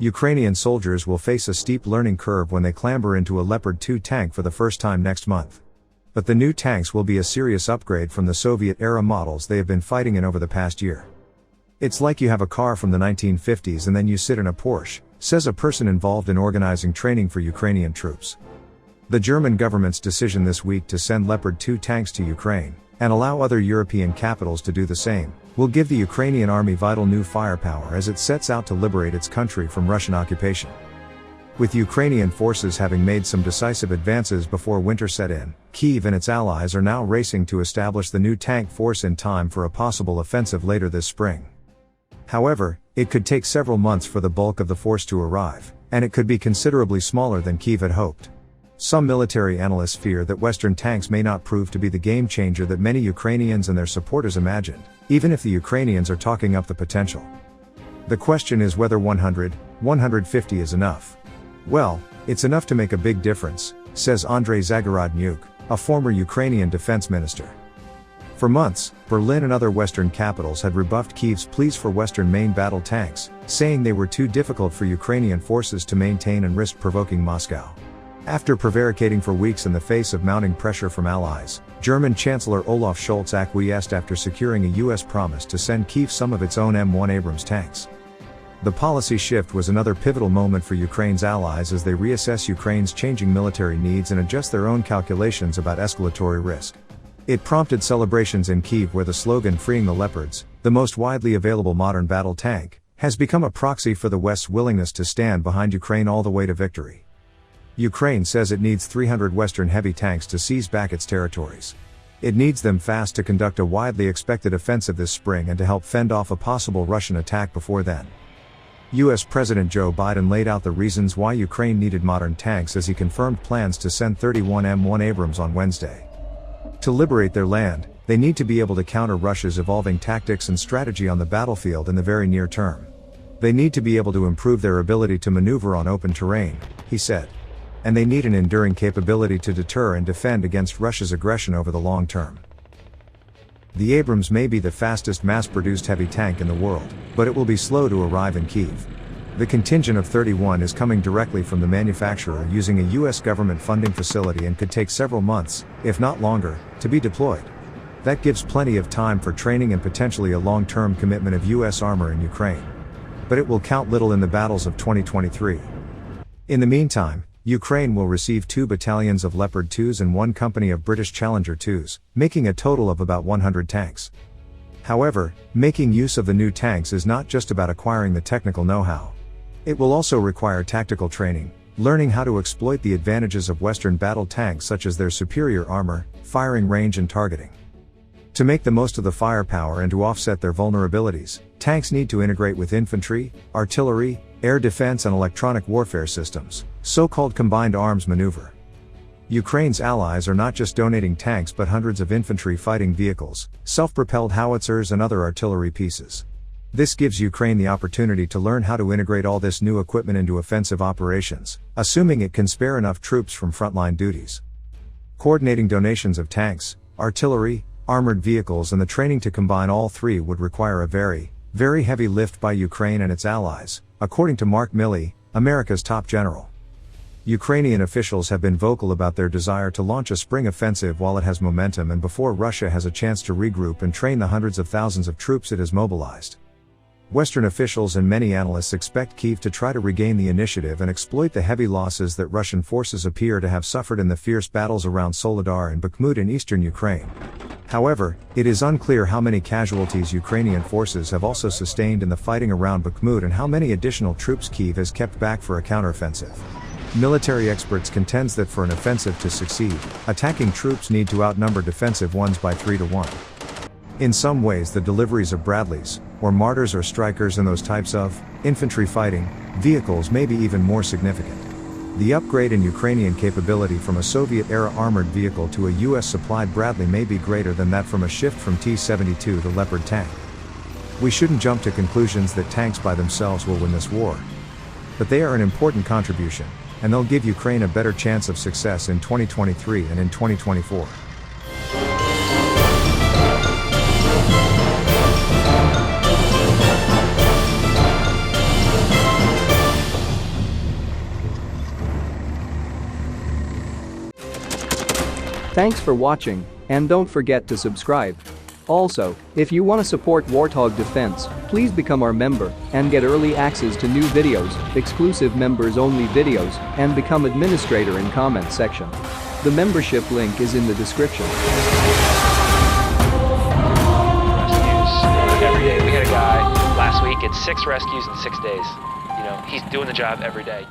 Ukrainian soldiers will face a steep learning curve when they clamber into a Leopard 2 tank for the first time next month. But the new tanks will be a serious upgrade from the Soviet-era models they have been fighting in over the past year. It's like you have a car from the 1950s and then you sit in a Porsche, says a person involved in organizing training for Ukrainian troops. The German government's decision this week to send Leopard 2 tanks to Ukraine, and allow other European capitals to do the same, will give the Ukrainian army vital new firepower as it sets out to liberate its country from Russian occupation. With Ukrainian forces having made some decisive advances before winter set in, Kyiv and its allies are now racing to establish the new tank force in time for a possible offensive later this spring. However, it could take several months for the bulk of the force to arrive, and it could be considerably smaller than Kyiv had hoped. Some military analysts fear that Western tanks may not prove to be the game changer that many Ukrainians and their supporters imagined, even if the Ukrainians are talking up the potential. The question is whether 100, 150 is enough. Well, it's enough to make a big difference, says Andrei Zagorodnyuk, a former Ukrainian defense minister. For months, Berlin and other Western capitals had rebuffed Kyiv's pleas for Western main battle tanks, saying they were too difficult for Ukrainian forces to maintain and risked provoking Moscow. After prevaricating for weeks in the face of mounting pressure from allies, German Chancellor Olaf Scholz acquiesced after securing a U.S. promise to send Kyiv some of its own M1 Abrams tanks. The policy shift was another pivotal moment for Ukraine's allies as they reassess Ukraine's changing military needs and adjust their own calculations about escalatory risk. It prompted celebrations in Kyiv where the slogan "Freeing the Leopards," the most widely available modern battle tank, has become a proxy for the West's willingness to stand behind Ukraine all the way to victory. Ukraine says it needs 300 Western heavy tanks to seize back its territories. It needs them fast to conduct a widely expected offensive this spring and to help fend off a possible Russian attack before then. U.S. President Joe Biden laid out the reasons why Ukraine needed modern tanks as he confirmed plans to send 31 M1 Abrams on Wednesday. To liberate their land, they need to be able to counter Russia's evolving tactics and strategy on the battlefield in the very near term. They need to be able to improve their ability to maneuver on open terrain, he said. And they need an enduring capability to deter and defend against Russia's aggression over the long term. The Abrams may be the fastest mass-produced heavy tank in the world, but it will be slow to arrive in Kyiv. The contingent of 31 is coming directly from the manufacturer using a U.S. government funding facility and could take several months, if not longer, to be deployed. That gives plenty of time for training and potentially a long-term commitment of U.S. armor in Ukraine. But it will count little in the battles of 2023. In the meantime, Ukraine will receive 2 battalions of Leopard 2s and 1 company of British Challenger 2s, making a total of about 100 tanks. However, making use of the new tanks is not just about acquiring the technical know-how. It will also require tactical training, learning how to exploit the advantages of Western battle tanks such as their superior armor, firing range and targeting. To make the most of the firepower and to offset their vulnerabilities, tanks need to integrate with infantry, artillery, air defense and electronic warfare systems, so-called combined arms maneuver. Ukraine's allies are not just donating tanks but hundreds of infantry fighting vehicles, self-propelled howitzers and other artillery pieces. This gives Ukraine the opportunity to learn how to integrate all this new equipment into offensive operations, assuming it can spare enough troops from frontline duties. Coordinating donations of tanks, artillery, armored vehicles and the training to combine all three would require a very, very heavy lift by Ukraine and its allies, according to Mark Milley, America's top general. Ukrainian officials have been vocal about their desire to launch a spring offensive while it has momentum and before Russia has a chance to regroup and train the hundreds of thousands of troops it has mobilized. Western officials and many analysts expect Kyiv to try to regain the initiative and exploit the heavy losses that Russian forces appear to have suffered in the fierce battles around Soledar and Bakhmut in eastern Ukraine. However, it is unclear how many casualties Ukrainian forces have also sustained in the fighting around Bakhmut and how many additional troops Kyiv has kept back for a counteroffensive. Military experts contend that for an offensive to succeed, attacking troops need to outnumber defensive ones by 3-1. In some ways the deliveries of Bradleys, or Martyrs or Strykers and those types of infantry fighting vehicles may be even more significant. The upgrade in Ukrainian capability from a Soviet-era armored vehicle to a US-supplied Bradley may be greater than that from a shift from T-72 to Leopard tank. We shouldn't jump to conclusions that tanks by themselves will win this war. But they are an important contribution, and they'll give Ukraine a better chance of success in 2023 and in 2024. Thanks for watching, and don't forget to subscribe. Also, if you want to support Warthog Defense, please become our member and get early access to new videos, exclusive members-only videos, and become administrator in comment section. The membership link is in the description. Rescues every day. We had a guy last week at 6 rescues in 6 days. You know, he's doing the job every day.